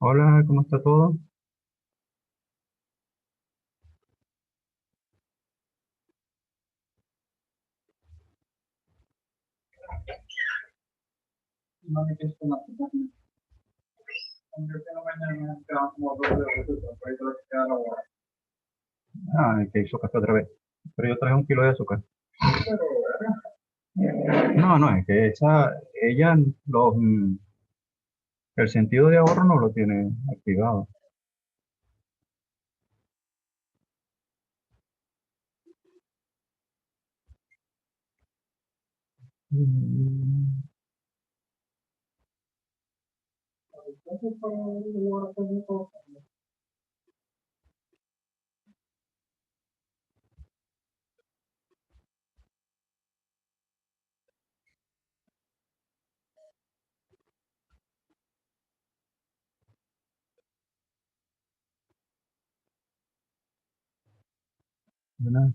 Hola, ¿cómo está todo? Mami, que es una puta. Aunque que no mañana quedan como dos de azúcar, por ahí te lo que queda la hora. Ah, que hizo café otra vez. Pero yo traje 1 kilo de azúcar. Pero, No, no, es que ella, el sentido de ahorro no lo tiene activado. Mm, entonces, para lugar con todo. una-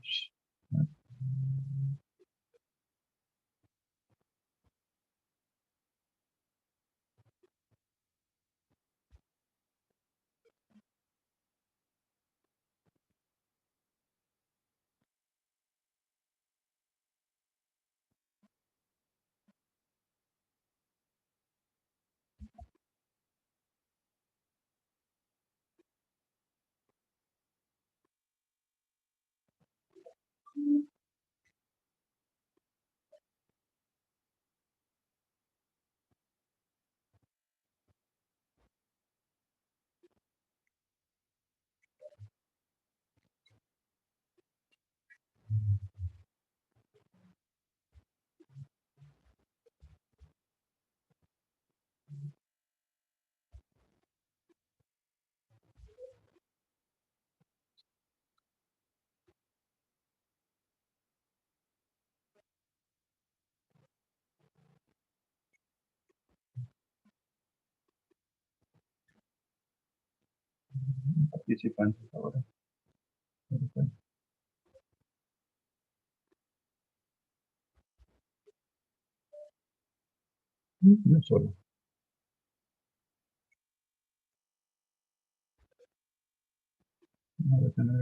participantes ahora. Yo solo. Voy a tener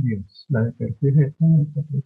Dios, la de perfil es completamente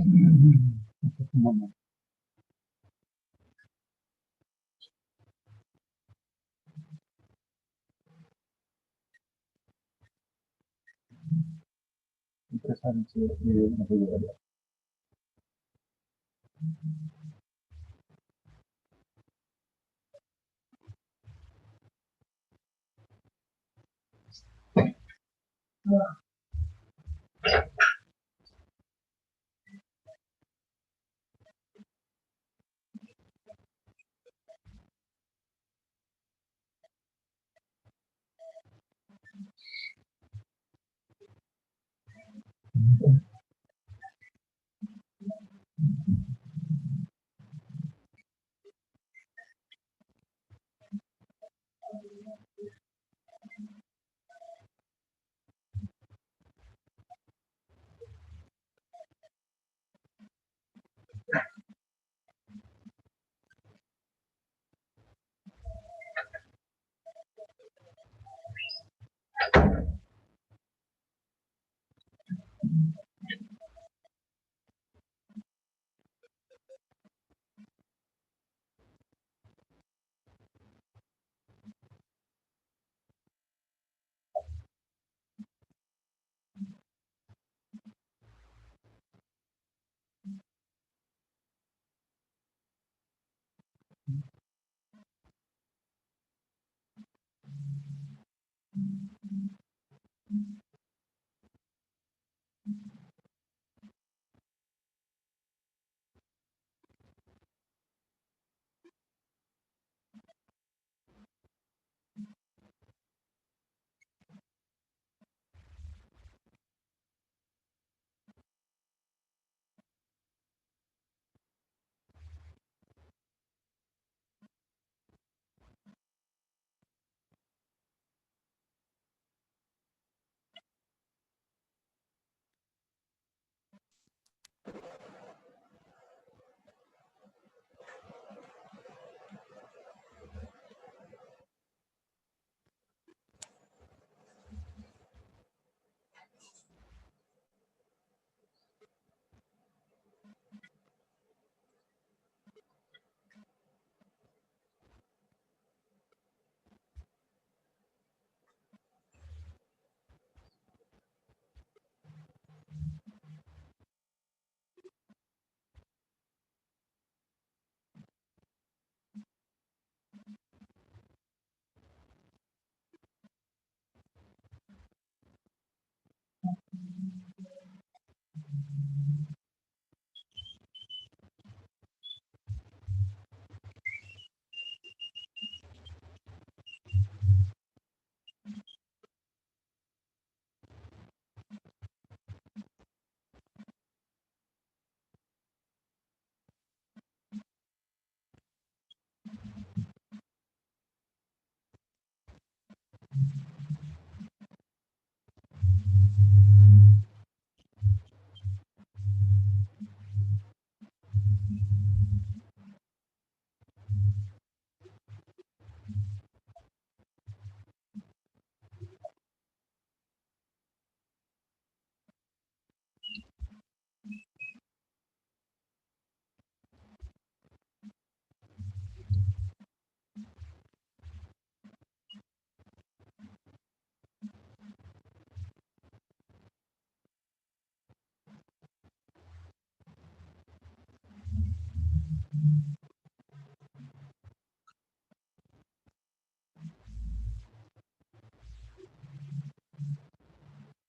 Un momento. Interesante, sí, no sé,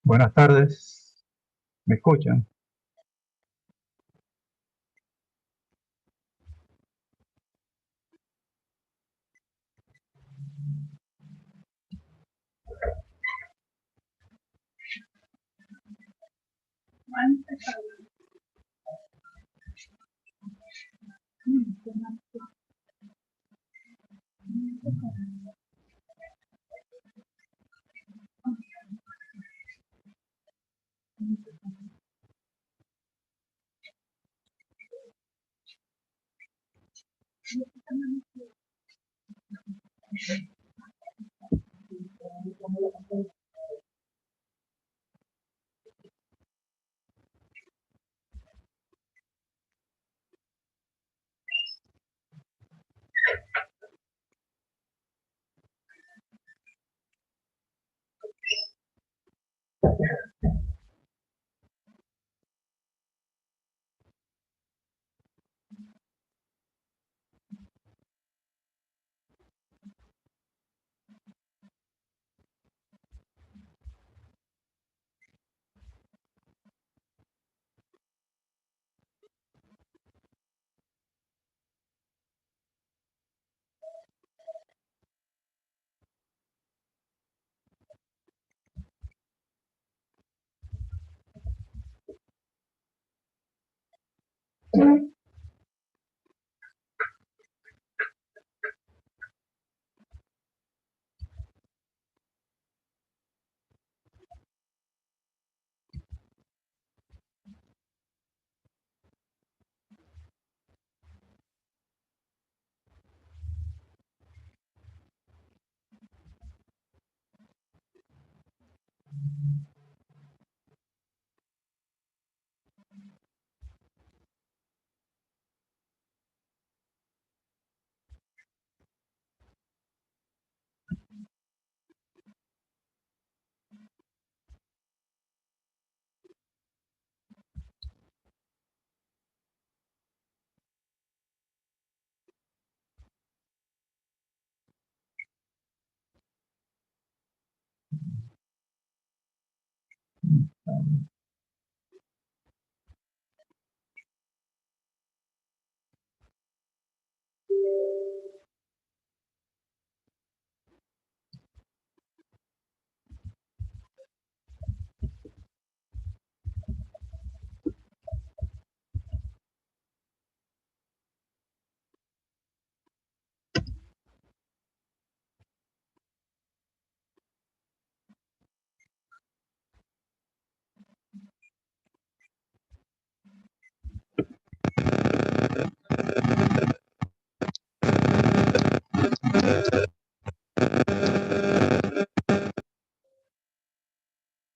Buenas tardes, ¿me escuchan?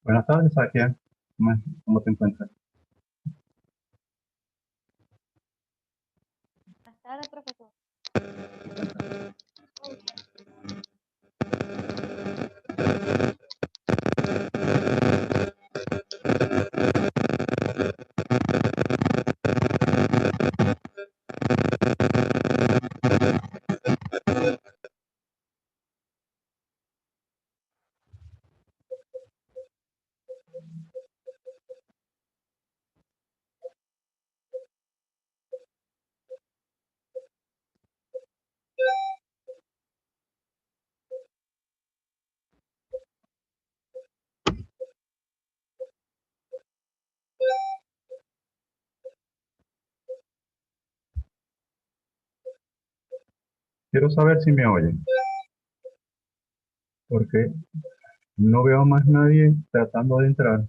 Buenas tardes, Sakia. ¿Cómo te encuentras? Buenas tardes, profesor. Quiero saber si me oyen, porque no veo más nadie tratando de entrar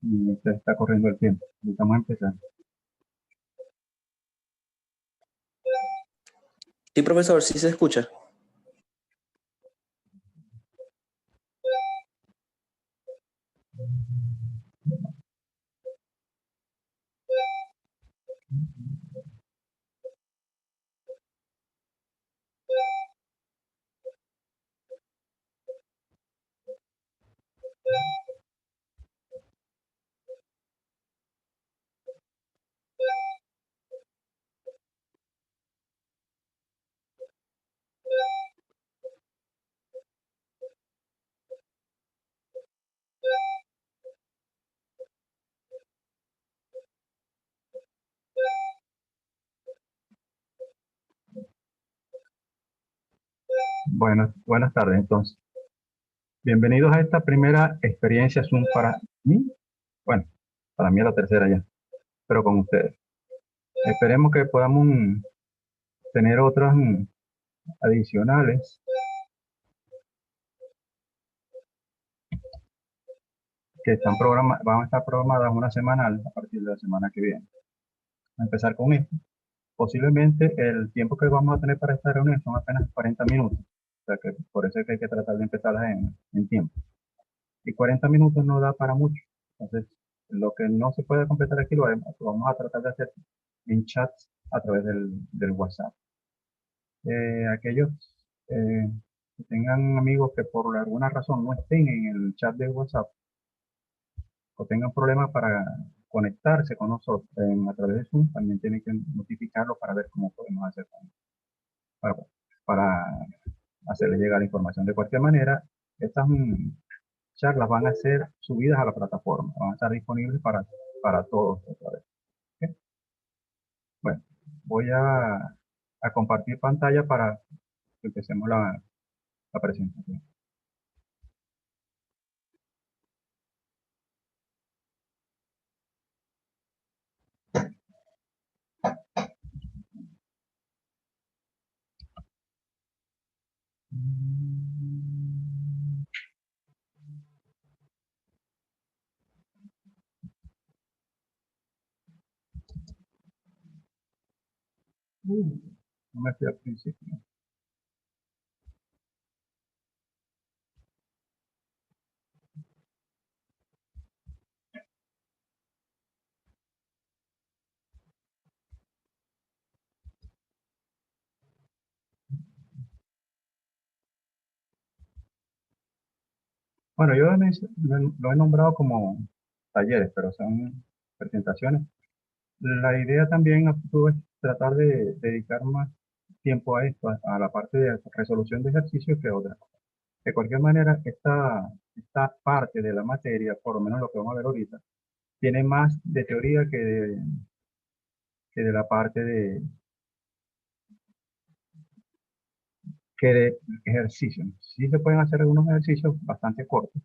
y se está corriendo el tiempo. Vamos a empezar. Sí, profesor, sí se escucha. Buenas tardes, entonces. Bienvenidos a esta primera experiencia Zoom para mí. Bueno, para mí es la tercera ya, pero con ustedes. Esperemos que podamos tener otras adicionales que van a estar programadas una semanal a partir de la semana que viene. Vamos a empezar con esto. Posiblemente el tiempo que vamos a tener para esta reunión son apenas 40 minutos. O sea que por eso es que hay que tratar de empezarlas en tiempo. Y 40 minutos no da para mucho. Entonces, lo que no se puede completar aquí lo vamos a tratar de hacer en chats a través del WhatsApp. Aquellos que tengan amigos que por alguna razón no estén en el chat de WhatsApp o tengan problemas para conectarse con nosotros a través de Zoom, también tienen que notificarlo para ver cómo podemos hacer para, para hacerle llegar la información. De cualquier manera, estas charlas van a ser subidas a la plataforma, van a estar disponibles para todos otra vez. ¿Ok? Bueno, voy a compartir pantalla para que empecemos la presentación. No me fui al principio. Bueno, yo lo he nombrado como talleres, pero son presentaciones. La idea también a futuro es tratar de dedicar más tiempo a esto, a la parte de resolución de ejercicios que otra. De cualquier manera, esta parte de la materia, por lo menos lo que vamos a ver ahorita, tiene más de teoría que de la parte de ejercicio. Sí se pueden hacer algunos ejercicios bastante cortos.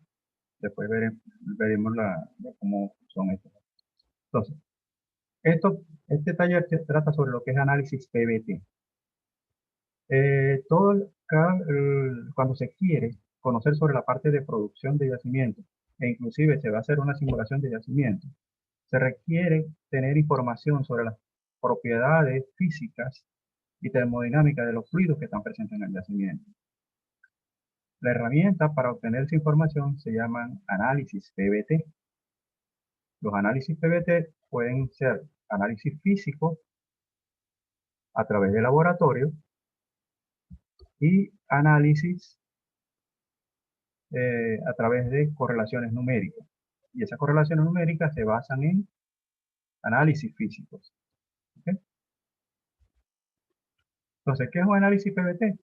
Después veremos cómo son estos. Entonces, este taller trata sobre lo que es análisis PBT. Cuando se quiere conocer sobre la parte de producción de yacimiento, e inclusive se va a hacer una simulación de yacimiento, se requiere tener información sobre las propiedades físicas y termodinámicas de los fluidos que están presentes en el yacimiento. La herramienta para obtener esa información se llaman análisis PBT. Los análisis PBT pueden ser análisis físico a través de laboratorio y análisis a través de correlaciones numéricas. Y esas correlaciones numéricas se basan en análisis físicos. ¿Okay? Entonces, ¿qué es un análisis PBT?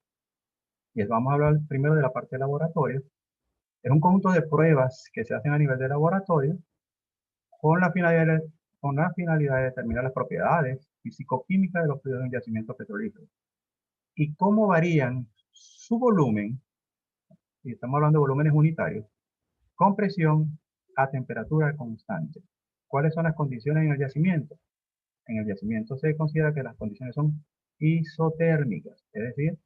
Y vamos a hablar primero de la parte de laboratorio. Es un conjunto de pruebas que se hacen a nivel de laboratorio con la finalidad de determinar las propiedades físico-químicas de los fluidos de un yacimiento petrolífero y cómo varían su volumen, y estamos hablando de volúmenes unitarios, con presión a temperatura constante. ¿Cuáles son las condiciones en el yacimiento? En el yacimiento se considera que las condiciones son isotérmicas, es decir,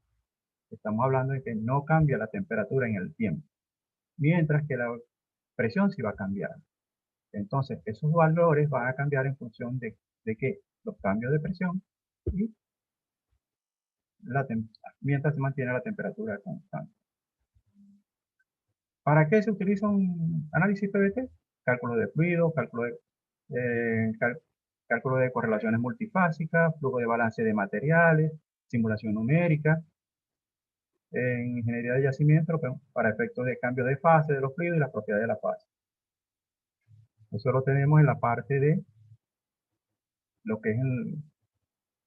estamos hablando de que no cambia la temperatura en el tiempo, mientras que la presión sí va a cambiar. Entonces, esos valores van a cambiar en función de que los cambios de presión y mientras se mantiene la temperatura constante. ¿Para qué se utiliza un análisis PBT? Cálculo de fluido, cálculo de correlaciones multifásicas, flujo de balance de materiales, simulación numérica. En ingeniería de yacimiento, para efectos de cambio de fase de los fluidos y las propiedades de la fase. Eso lo tenemos en la parte de lo que es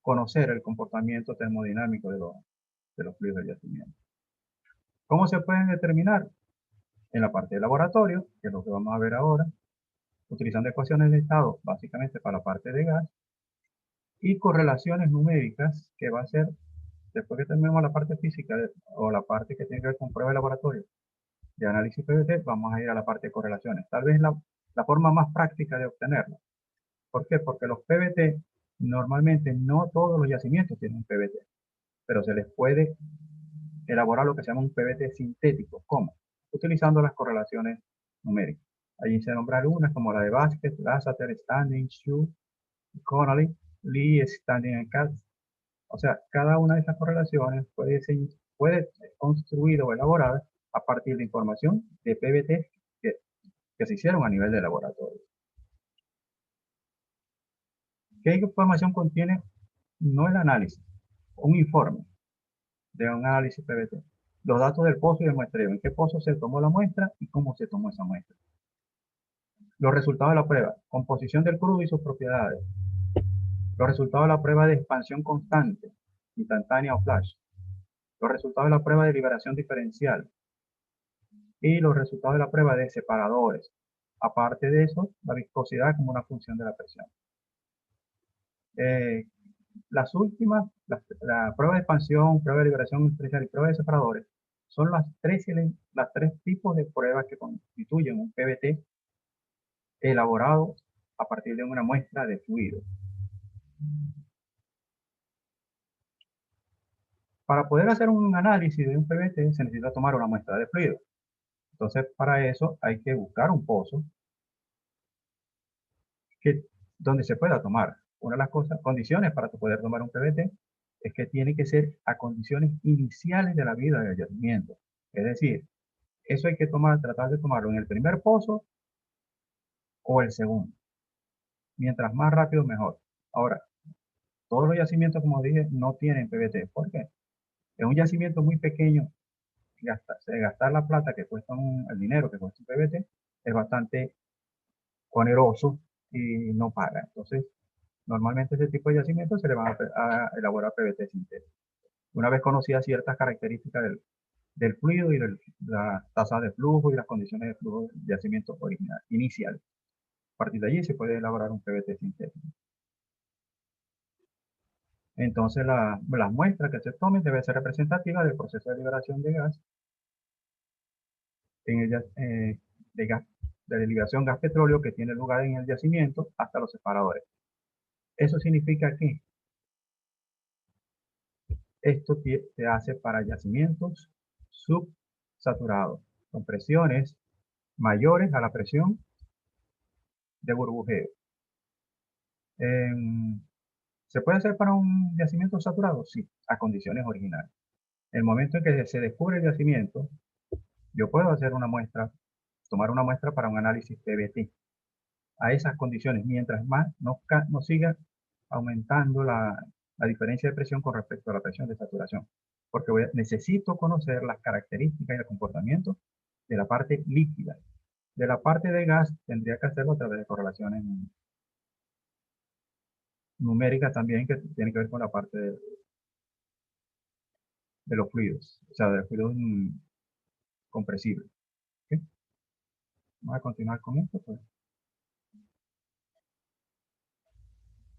conocer el comportamiento termodinámico de los fluidos del yacimiento. ¿Cómo se pueden determinar? En la parte de laboratorio, que es lo que vamos a ver ahora, utilizando ecuaciones de estado básicamente para la parte de gas, y correlaciones numéricas, que va a ser, después que terminemos la parte física o la parte que tiene que ver con prueba de laboratorio de análisis PBT, vamos a ir a la parte de correlaciones. Tal vez la forma más práctica de obtenerlo. ¿Por qué? Porque los PBT, normalmente no todos los yacimientos tienen un PBT, pero se les puede elaborar lo que se llama un PBT sintético. ¿Cómo? Utilizando las correlaciones numéricas. Allí se nombran algunas como la de Basket, Lasseter, Standing, Shu, Connolly, Lee, Standing and Katz. O sea, cada una de esas correlaciones puede ser construida o elaborada a partir de información de PBT que se hicieron a nivel de laboratorio. ¿Qué información contiene? No el análisis, un informe de un análisis PBT. Los datos del pozo y del muestreo, en qué pozo se tomó la muestra y cómo se tomó esa muestra. Los resultados de la prueba, composición del crudo y sus propiedades. Los resultados de la prueba de expansión constante, instantánea o flash. Los resultados de la prueba de liberación diferencial. Y los resultados de la prueba de separadores. Aparte de eso, la viscosidad como una función de la presión. Las últimas, la prueba de expansión, prueba de liberación diferencial y prueba de separadores, son las tres tipos de pruebas que constituyen un PBT elaborado a partir de una muestra de fluido. Para poder hacer un análisis de un PBT se necesita tomar una muestra de fluido. Entonces, para eso hay que buscar un pozo donde se pueda tomar. Una de las condiciones para poder tomar un PBT es que tiene que ser a condiciones iniciales de la vida del yacimiento. Es decir, eso hay que tratar de tomarlo en el primer pozo o el segundo. Mientras más rápido, mejor. Ahora, todos los yacimientos, como dije, no tienen PBT. ¿Por qué? Es un yacimiento muy pequeño. Gastar la plata que cuesta el dinero que cuesta un PBT es bastante oneroso y no paga. Entonces, normalmente ese tipo de yacimientos se le van a elaborar PBT sintético. Una vez conocidas ciertas características del fluido y de la tasa de flujo y las condiciones de flujo del yacimiento inicial. A partir de allí se puede elaborar un PVT sintético. Entonces, las muestras que se tomen deben ser representativas del proceso de liberación de gas, de gas, de liberación gas-petróleo que tiene lugar en el yacimiento hasta los separadores. Eso significa que esto se hace para yacimientos subsaturados, con presiones mayores a la presión de burbujeo. ¿Se puede hacer para un yacimiento saturado? Sí, a condiciones originales. En el momento en que se descubre el yacimiento, yo puedo hacer una muestra, tomar una muestra para un análisis PVT a esas condiciones, mientras más no siga aumentando la diferencia de presión con respecto a la presión de saturación, porque necesito conocer las características y el comportamiento de la parte líquida. De la parte de gas tendría que hacerlo a través de correlaciones numéricas también, que tiene que ver con la parte de los fluidos, o sea, de los fluidos compresibles. ¿Okay? Vamos a continuar con esto. Pues.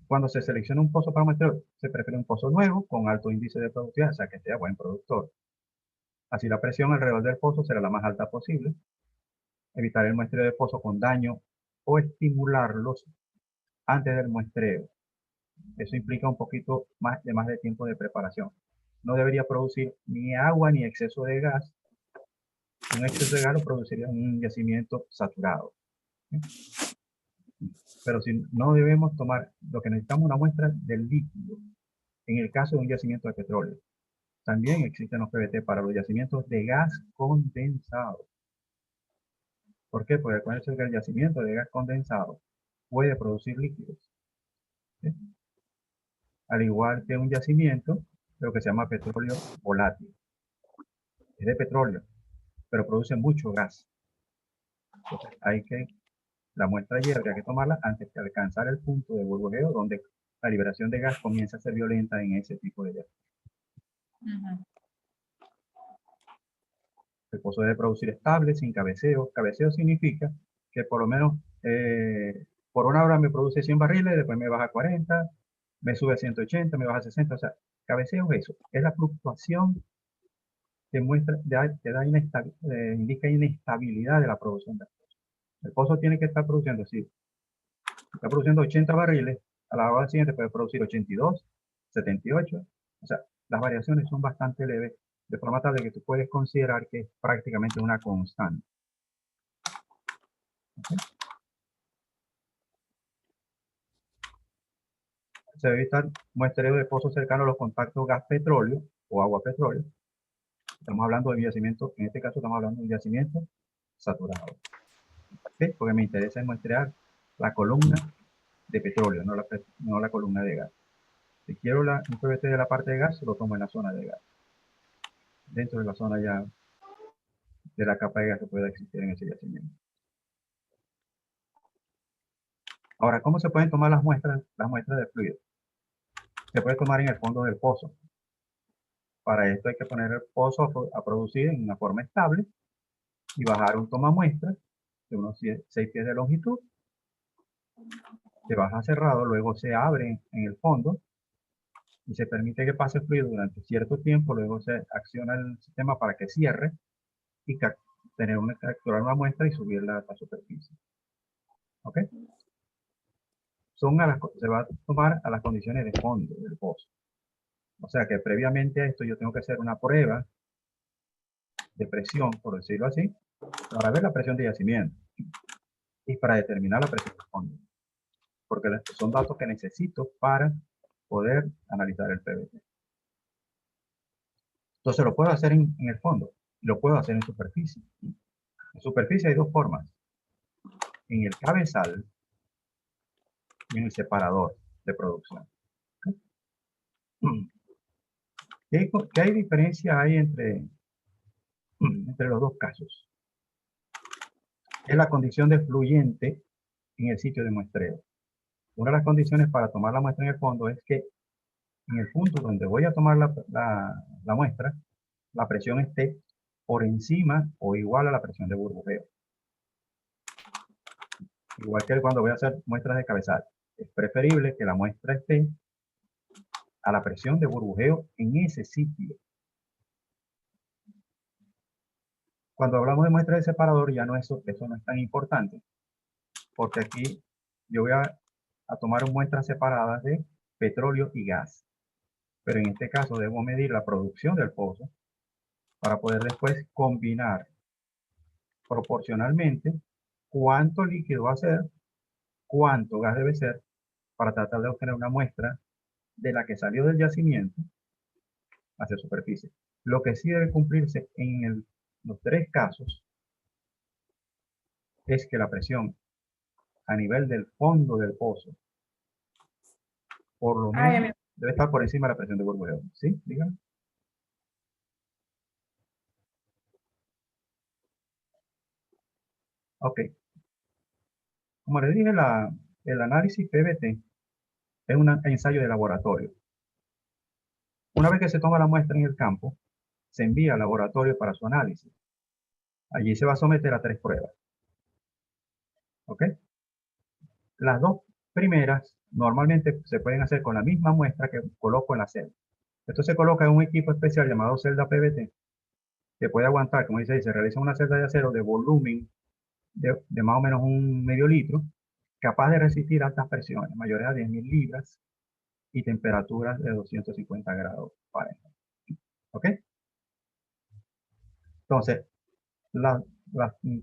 Cuando se selecciona un pozo para muestreo, se prefiere un pozo nuevo con alto índice de productividad, o sea, que sea buen productor. Así la presión alrededor del pozo será la más alta posible. Evitar el muestreo de pozo con daño o estimularlos antes del muestreo. Eso implica un poquito más de tiempo de preparación. No debería producir ni agua ni exceso de gas. Un exceso de gas lo produciría un yacimiento saturado. Pero si no debemos tomar, lo que necesitamos es una muestra del líquido, en el caso de un yacimiento de petróleo. También existen los PVT para los yacimientos de gas condensado. ¿Por qué? Porque acuérdense que el yacimiento de gas condensado puede producir líquidos. ¿Sí? Al igual que un yacimiento, lo que se llama petróleo volátil. Es de petróleo, pero produce mucho gas. Entonces, la muestra allí habría que tomarla antes de alcanzar el punto de burbujeo donde la liberación de gas comienza a ser violenta en ese tipo de yacimiento. El pozo debe producir estable, sin cabeceo. Cabeceo significa que por lo menos por una hora me produce 100 barriles, después me baja a 40, me sube a 180, me baja a 60. O sea, cabeceo es eso. Es la fluctuación que muestra, indica inestabilidad de la producción del pozo. El pozo tiene que estar produciendo, si está produciendo 80 barriles, a la hora siguiente puede producir 82, 78. O sea, las variaciones son bastante leves, de forma tal de que tú puedes considerar que es prácticamente una constante. ¿Okay? Se debe evitar muestreo de pozos cercanos a los contactos gas-petróleo o agua-petróleo. Estamos hablando de yacimiento, en este caso estamos hablando de yacimiento saturado. ¿Okay? Porque me interesa muestrear la columna de petróleo, no la columna de gas. Si quiero un PVT de la parte de gas, lo tomo en la zona de gas. Dentro de la zona ya de la capa de gas que pueda existir en ese yacimiento. Ahora, ¿cómo se pueden tomar las muestras de fluido? Se puede tomar en el fondo del pozo. Para esto hay que poner el pozo a producir en una forma estable y bajar un tomamuestras de unos 6 pies de longitud. Se baja cerrado, luego se abre en el fondo y se permite que pase fluido durante cierto tiempo, luego se acciona el sistema para que cierre y capturar una muestra y subirla a la superficie. ¿Ok? Se va a tomar a las condiciones de fondo del pozo. O sea que previamente a esto yo tengo que hacer una prueba de presión, por decirlo así, para ver la presión de yacimiento y para determinar la presión de fondo. Porque son datos que necesito para poder analizar el PVT. Entonces lo puedo hacer en el fondo y lo puedo hacer en superficie. En superficie hay dos formas. En el cabezal y en el separador de producción. ¿Qué hay diferencia hay entre los dos casos? Es la condición de fluyente en el sitio de muestreo. Una de las condiciones para tomar la muestra en el fondo es que en el punto donde voy a tomar la muestra, la presión esté por encima o igual a la presión de burbujeo. Igual que cuando voy a hacer muestras de cabezal. Es preferible que la muestra esté a la presión de burbujeo en ese sitio. Cuando hablamos de muestras de separador, ya no eso no es tan importante, porque aquí yo voy a tomar muestras separadas de petróleo y gas. Pero en este caso debo medir la producción del pozo para poder después combinar proporcionalmente cuánto líquido va a ser, cuánto gas debe ser, para tratar de obtener una muestra de la que salió del yacimiento hacia superficie. Lo que sí debe cumplirse en los tres casos es que la presión a nivel del fondo del pozo, por lo menos, debe estar por encima de la presión de burbujeo. ¿Sí? Dígame. Ok. Como les dije, el análisis PBT es un ensayo de laboratorio. Una vez que se toma la muestra en el campo, se envía al laboratorio para su análisis. Allí se va a someter a 3 pruebas. ¿Ok? Las dos primeras normalmente se pueden hacer con la misma muestra que coloco en la celda. Esto se coloca en un equipo especial llamado celda PBT, que puede aguantar, como dice ahí, se realiza una celda de acero de volumen de más o menos un medio litro, capaz de resistir altas presiones, mayores a 10.000 libras y temperaturas de 250 grados Fahrenheit. ¿Ok? Entonces, las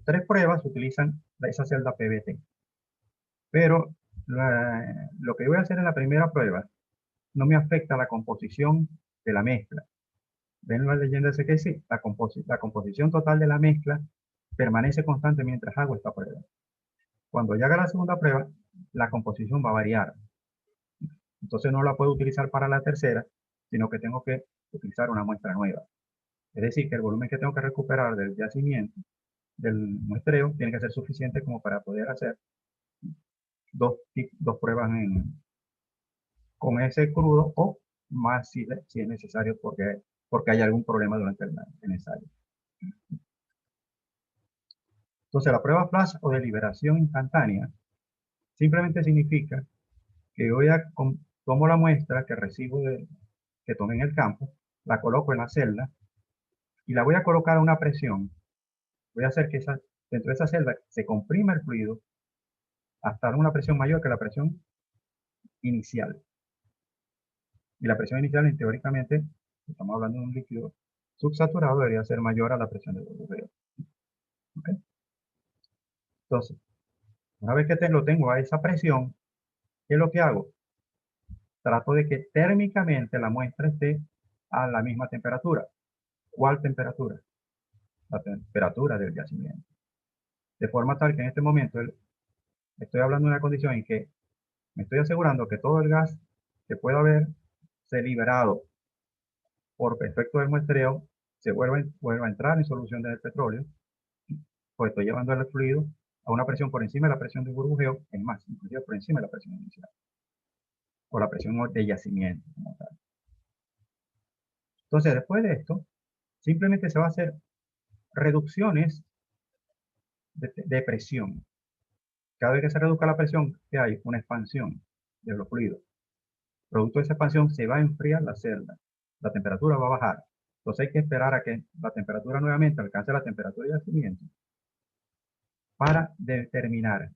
3 pruebas utilizan esa celda PBT. Pero lo que voy a hacer en la primera prueba no me afecta la composición de la mezcla. ¿Ven la leyenda ese que sí? La composición total de la mezcla permanece constante mientras hago esta prueba. Cuando ya haga la segunda prueba, la composición va a variar. Entonces no la puedo utilizar para la tercera, sino que tengo que utilizar una muestra nueva. Es decir, que el volumen que tengo que recuperar del yacimiento, del muestreo, tiene que ser suficiente como para poder hacer dos pruebas con ese crudo o más si es necesario porque hay algún problema durante el ensayo. Entonces, la prueba flash o de liberación instantánea simplemente significa que tomo la muestra que recibo que tomé en el campo, la coloco en la celda y la voy a colocar a una presión. Voy a hacer que dentro de esa celda se comprima el fluido hasta una presión mayor que la presión inicial. Y la presión inicial, teóricamente, estamos hablando de un líquido subsaturado, debería ser mayor a la presión de burbujeo. ¿Okay? Entonces, una vez que lo tengo a esa presión, ¿qué es lo que hago? Trato de que térmicamente la muestra esté a la misma temperatura. ¿Cuál temperatura? La temperatura del yacimiento. De forma tal que en este momento estoy hablando de una condición en que me estoy asegurando que todo el gas que pueda haberse liberado por efecto del muestreo se vuelva a entrar en solución del petróleo, pues estoy llevando el fluido a una presión por encima de la presión de burbujeo, es más, inclusive por encima de la presión inicial, o la presión de yacimiento como tal. Entonces, después de esto, simplemente se va a hacer reducciones de presión. Cada vez que se reduzca la presión, que hay una expansión de los fluidos. Producto de esa expansión se va a enfriar la celda. La temperatura va a bajar. Entonces hay que esperar a que la temperatura nuevamente alcance la temperatura de yacimiento para determinar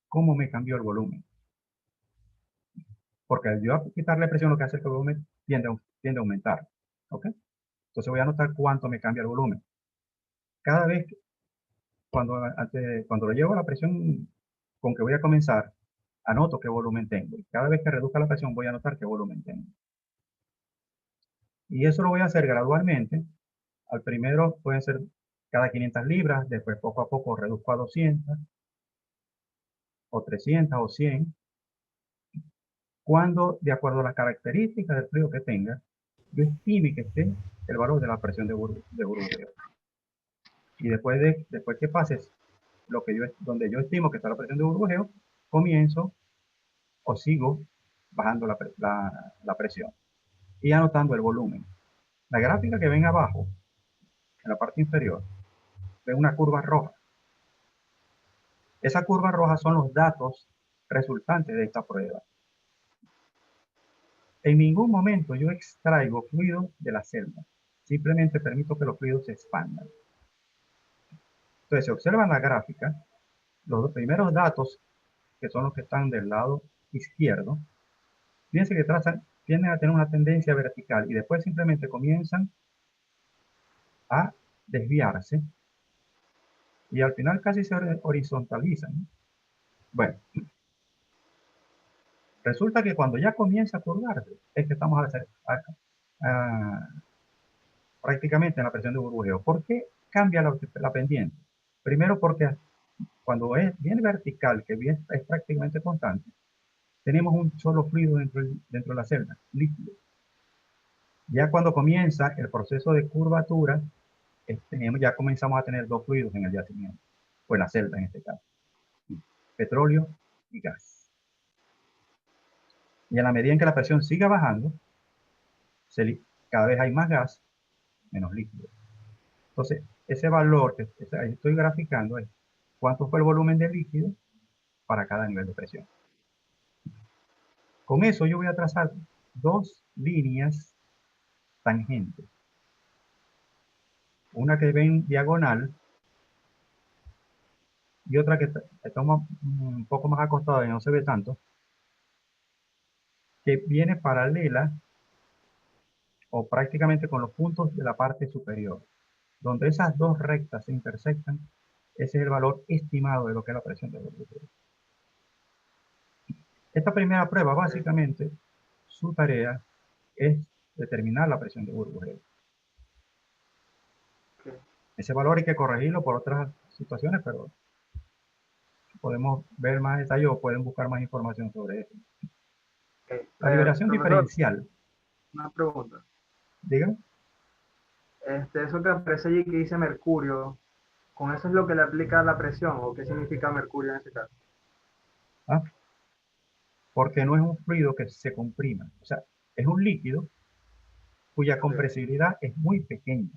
cómo me cambió el volumen. Porque al yo quitarle presión, lo que hace es que el volumen tiende a aumentar. ¿Ok? Entonces voy a notar cuánto me cambia el volumen. Cada vez, cuando lo llevo a la presión con que voy a comenzar, anoto qué volumen tengo. Y cada vez que reduzca la presión, voy a anotar qué volumen tengo. Y eso lo voy a hacer gradualmente. Al primero pueden ser cada 500 libras, después poco a poco reduzco a 200, o 300, o 100. Cuando, de acuerdo a las características del fluido que tenga, yo estime que esté el valor de la presión de burbujeo. Y después que pases donde yo estimo que está la presión de burbujeo, comienzo o sigo bajando la presión y anotando el volumen. La gráfica que ven abajo en la parte inferior, ven una curva roja. Esa curva roja son los datos resultantes de esta prueba. En ningún momento yo extraigo fluido de la celda. Simplemente permito que los fluidos se expandan. Entonces, si observan la gráfica, los primeros datos, que son los que están del lado izquierdo, fíjense que tienden a tener una tendencia vertical y después simplemente comienzan a desviarse y al final casi se horizontalizan. Bueno, resulta que cuando ya comienza a curvarse, es que estamos prácticamente en la presión de burbujeo. ¿Por qué cambia la pendiente? Primero porque cuando viene vertical, que es prácticamente constante, tenemos un solo fluido dentro de la celda, líquido. Ya cuando comienza el proceso de curvatura, ya comenzamos a tener dos fluidos en el yacimiento, o en la celda en este caso, petróleo y gas. Y en la medida en que la presión siga bajando, cada vez hay más gas, menos líquido. Entonces, ese valor que ahí estoy graficando es cuánto fue el volumen de líquido para cada nivel de presión. Con eso yo voy a trazar dos líneas tangentes. Una que ven diagonal y otra que está un poco más acostada y no se ve tanto, que viene paralela o prácticamente con los puntos de la parte superior. Donde esas dos rectas se intersectan, ese es el valor estimado de lo que es la presión de burbujeo. Esta primera prueba, básicamente, su tarea es determinar la presión de burbujeo. Okay. Ese valor hay que corregirlo por otras situaciones, pero podemos ver más detalle o pueden buscar más información sobre eso. Okay. La liberación Profesor, diferencial. una pregunta. Digan. Eso que aparece allí que dice mercurio, ¿con eso es lo que le aplica la presión o qué significa mercurio en ese caso? ¿Ah? Porque no es un fluido que se comprima. O sea, es un líquido cuya compresibilidad es muy pequeña.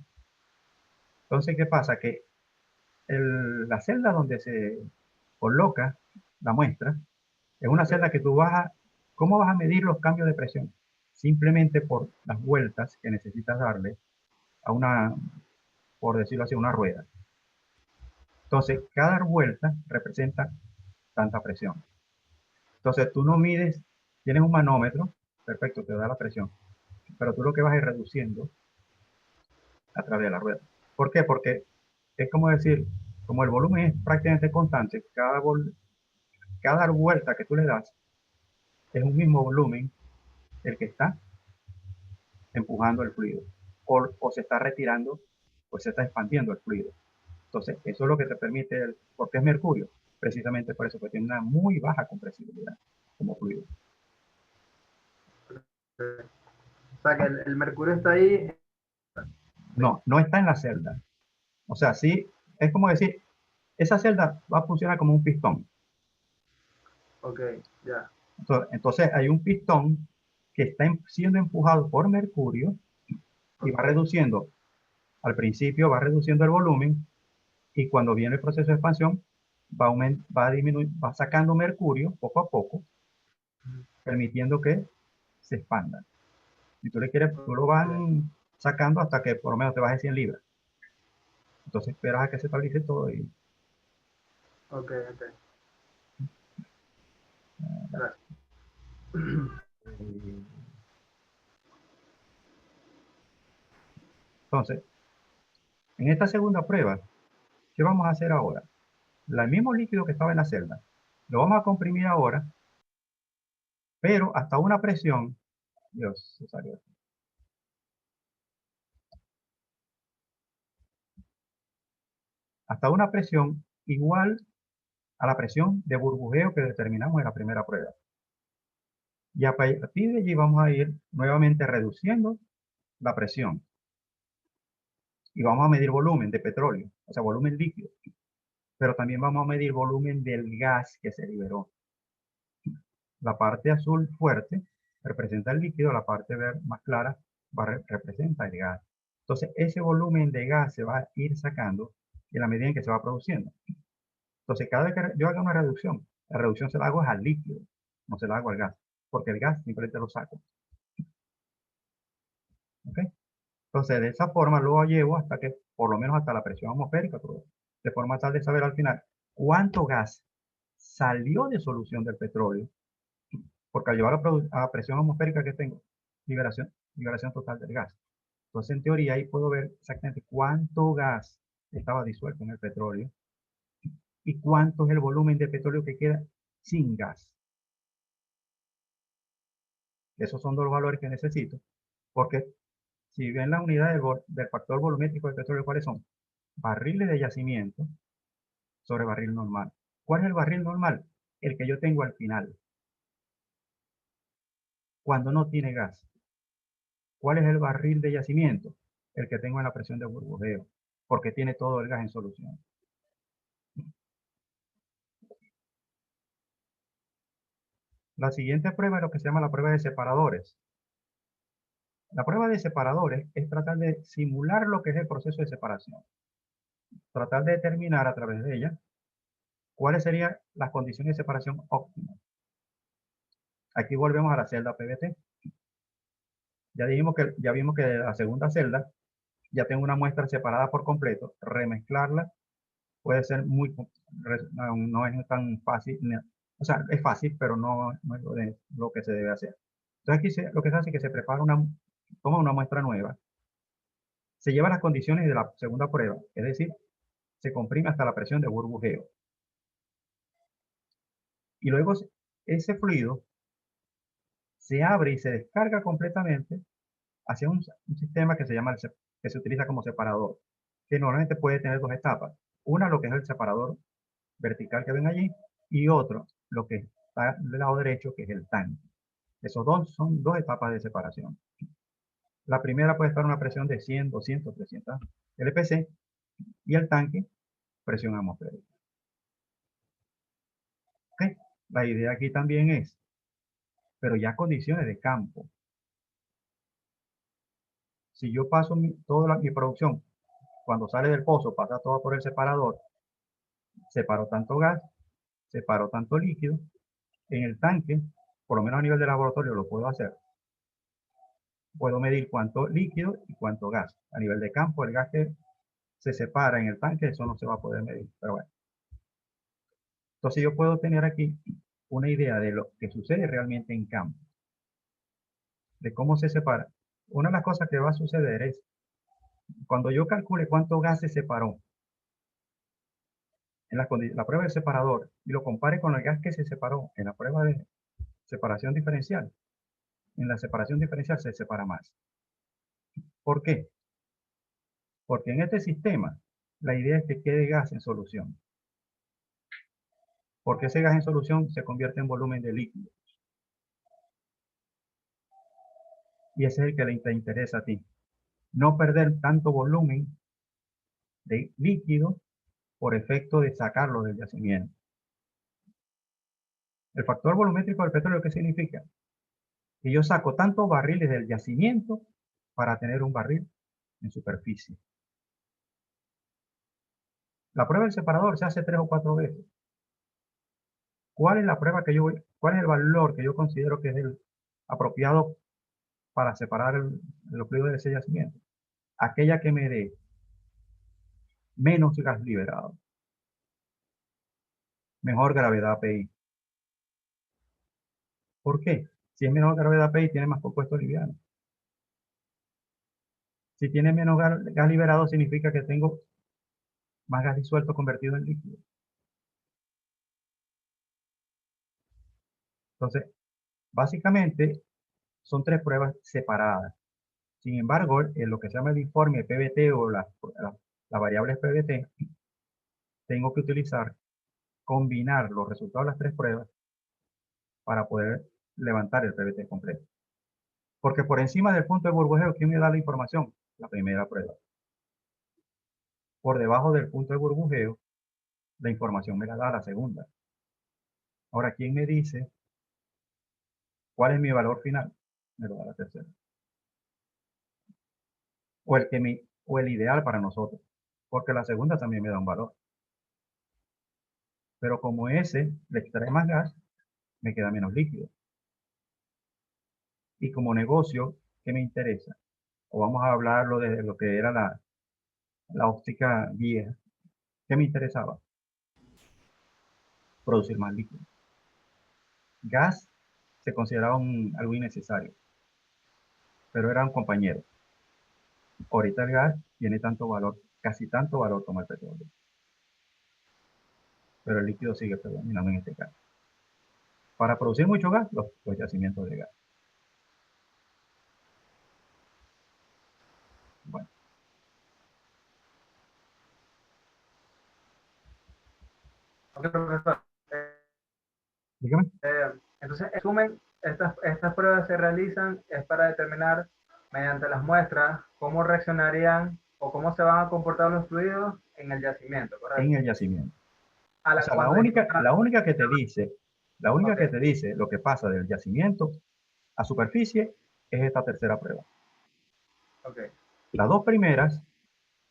Entonces, ¿qué pasa? Que la celda donde se coloca la muestra es una celda que tú ¿cómo vas a medir los cambios de presión? Simplemente por las vueltas que necesitas darle a por decirlo así, una rueda. Entonces, cada vuelta representa tanta presión. Entonces, tú no mides, tienes un manómetro, perfecto, te da la presión, pero tú lo que vas es reduciendo a través de la rueda. ¿Por qué? Porque es como decir, como el volumen es prácticamente constante, cada vuelta que tú le das es un mismo volumen el que está empujando el fluido, o se está retirando, o se está expandiendo el fluido. Entonces, eso es lo que te permite, porque es mercurio, precisamente por eso, que tiene una muy baja compresibilidad como fluido. O sea que el mercurio está ahí. No, no está en la celda. O sea, sí, es como decir, esa celda va a funcionar como un pistón. Ok, ya. Entonces, hay un pistón que está siendo empujado por mercurio y va Okay. reduciendo, al principio va reduciendo el volumen y cuando viene el proceso de expansión va sacando mercurio poco a poco, permitiendo que se expanda. Si tú le quieres, tú lo van sacando hasta que por lo menos te baje 100 libras. Entonces esperas a que se estabilice todo y Ok, ok. Gracias. entonces, en esta segunda prueba, ¿qué vamos a hacer ahora? El mismo líquido que estaba en la celda, lo vamos a comprimir ahora, pero hasta una presión, Dios, se salió. Hasta una presión igual a la presión de burbujeo que determinamos en la primera prueba. Y a partir de allí vamos a ir nuevamente reduciendo la presión. Y vamos a medir volumen de petróleo, o sea, volumen líquido. Pero también vamos a medir volumen del gas que se liberó. La parte azul fuerte representa el líquido, la parte verde más clara representa el gas. Entonces, ese volumen de gas se va a ir sacando en la medida en que se va produciendo. Entonces, cada vez que yo haga una reducción, la reducción se la hago al líquido, no se la hago al gas, porque el gas simplemente lo saco. ¿Ok? Entonces, de esa forma lo llevo hasta que, por lo menos hasta la presión atmosférica, de forma tal de saber al final cuánto gas salió de solución del petróleo, porque al llevar a presión atmosférica que tengo, liberación total del gas. Entonces, en teoría, ahí puedo ver exactamente cuánto gas estaba disuelto en el petróleo y cuánto es el volumen de petróleo que queda sin gas. Esos son dos valores que necesito, porque si ven las unidades del factor volumétrico del petróleo, ¿cuáles son? Barriles de yacimiento sobre barril normal. ¿Cuál es el barril normal? El que yo tengo al final, cuando no tiene gas. ¿Cuál es el barril de yacimiento? El que tengo en la presión de burbujeo, porque tiene todo el gas en solución. La siguiente prueba es lo que se llama la prueba de separadores. La prueba de separadores es tratar de simular lo que es el proceso de separación. Tratar de determinar a través de ella cuáles serían las condiciones de separación óptimas. Aquí volvemos a la celda PVT. Ya vimos que de la segunda celda ya tengo una muestra separada por completo. Remezclarla puede ser no es tan fácil. O sea, es fácil, pero no es lo que se debe hacer. Entonces aquí lo que se hace es que se prepara toma una muestra nueva, se lleva las condiciones de la segunda prueba, es decir, se comprime hasta la presión de burbujeo. Y luego ese fluido se abre y se descarga completamente hacia un sistema que que se utiliza como separador, que normalmente puede tener dos etapas. Una, lo que es el separador vertical que ven allí, y otro, lo que está del lado derecho, que es el tanque. Esos dos son dos etapas de separación. La primera puede estar a una presión de 100, 200, 300 LPC, y el tanque, presión atmosférica. ¿Okay? La idea aquí también es, pero ya condiciones de campo. Si yo paso toda mi producción, cuando sale del pozo, pasa todo por el separador, separo tanto gas, separo tanto líquido, en el tanque, por lo menos a nivel de laboratorio lo puedo hacer. Puedo medir cuánto líquido y cuánto gas. A nivel de campo, el gas que se separa en el tanque, eso no se va a poder medir, pero bueno. Entonces yo puedo tener aquí una idea de lo que sucede realmente en campo, de cómo se separa. Una de las cosas que va a suceder es, cuando yo calcule cuánto gas se separó en la prueba del separador y lo compare con el gas que se separó en la prueba de separación diferencial, en la separación diferencial se separa más. ¿Por qué? Porque en este sistema la idea es que quede gas en solución. Porque ese gas en solución se convierte en volumen de líquido. Y ese es el que te interesa a ti. No perder tanto volumen de líquido por efecto de sacarlo del yacimiento. El factor volumétrico del petróleo, ¿qué significa? Que yo saco tantos barriles del yacimiento para tener un barril en superficie. La prueba del separador se hace 3 o 4 veces. ¿Cuál es la prueba cuál es el valor que yo considero que es el apropiado para separar los fluidos de ese yacimiento? Aquella que me dé menos gas liberado, mejor gravedad API. ¿Por qué? Si es menor gravedad API, tiene más compuestos livianos. Si tiene menos gas liberado, significa que tengo más gas disuelto convertido en líquido. Entonces, básicamente, son 3 pruebas separadas. Sin embargo, en lo que se llama el informe PVT o las variables PVT, tengo que combinar los resultados de las 3 pruebas para poder levantar el PVT completo. Porque por encima del punto de burbujeo, ¿quién me da la información? La primera prueba. Por debajo del punto de burbujeo, la información me la da la segunda. Ahora, ¿quién me dice cuál es mi valor final? Me lo da la tercera. o el ideal para nosotros, porque la segunda también me da un valor. Pero como ese le extrae más gas, me queda menos líquido. Y como negocio, ¿qué me interesa? O vamos a hablarlo de lo que era la óptica vieja. ¿Qué me interesaba? Producir más líquido. Gas se consideraba algo innecesario, pero era un compañero. Ahorita el gas tiene tanto valor, casi tanto valor como el petróleo. Pero el líquido sigue predominando en este caso. Para producir mucho gas, los yacimientos de gas. Bueno, Ok, profesor. dígame. Entonces, en resumen, estas pruebas se realizan es para determinar mediante las muestras cómo reaccionarían o cómo se van a comportar los fluidos en el yacimiento, En ¿correcto? el yacimiento. A O la, sea, la cuando única, disponga- la única que te dice, la única Ok, que te dice lo que pasa del yacimiento a superficie es esta tercera prueba. ok, Las dos primeras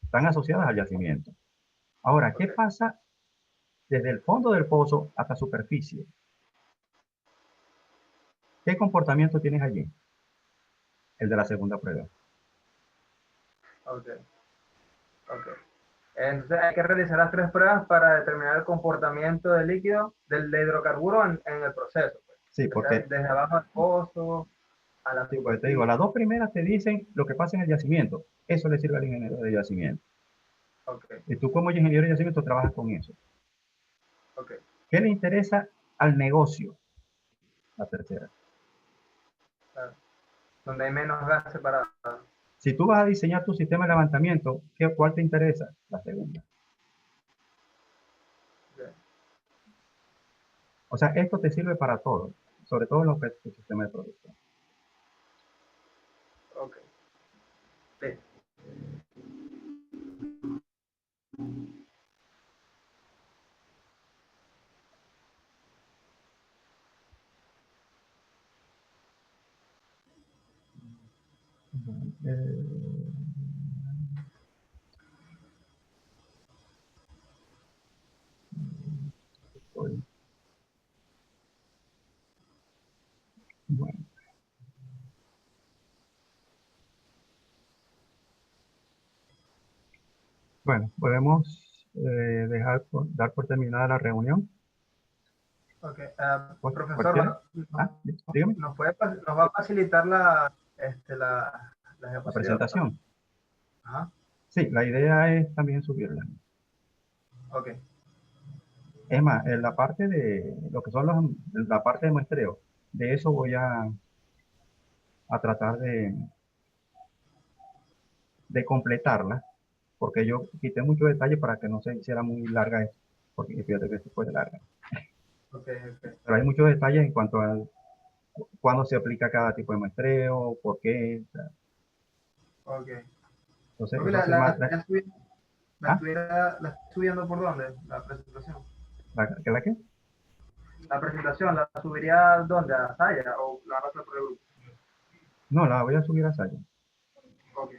están asociadas al yacimiento. Ahora, ¿qué ok. pasa desde el fondo del pozo hasta superficie? ¿Qué comportamiento tienes allí? El de la segunda prueba. Ok, ok. Entonces hay que realizar las tres pruebas para determinar el comportamiento del líquido, del hidrocarburo en el proceso, pues. Sí, O sea, porque, desde abajo del pozo a la sí, porque te digo, superficie. las dos primeras te dicen lo que pasa en el yacimiento. Eso le sirve al ingeniero de yacimiento. Ok, Y tú como ingeniero de yacimiento trabajas con eso. ok. ¿Qué le interesa al negocio? La tercera. Claro. Donde hay menos gas separado. Si tú vas a diseñar tu sistema de levantamiento, ¿cuál te interesa? La segunda. Ok, O sea, esto te sirve para todo, sobre todo en lo que es tu sistema de producción. ok. Listo. Bueno, bueno, bueno, podemos dar por terminada la reunión. Ok, profesor, Cualquiera. Ah, dígame. nos va a facilitar las La diapositivas. presentación. Ajá, Sí, la idea es también subirla. ok, Es más, en la parte de lo que son la parte de muestreo, de eso voy a tratar de completarla, porque yo quité muchos detalles para que no se hiciera muy larga esto, porque fíjate que se fue larga. ok, ok, Pero hay muchos detalles en cuanto a cuándo se aplica cada tipo de muestreo, por qué. O sea, ok. entonces, Profe, eso hace más. ¿Ah? la estoy subiendo por dónde? La presentación. ¿La qué? La presentación, ¿la subiría dónde? ¿A Saya o la vas a hacer por el grupo? No, la voy a subir a Saya. Ok.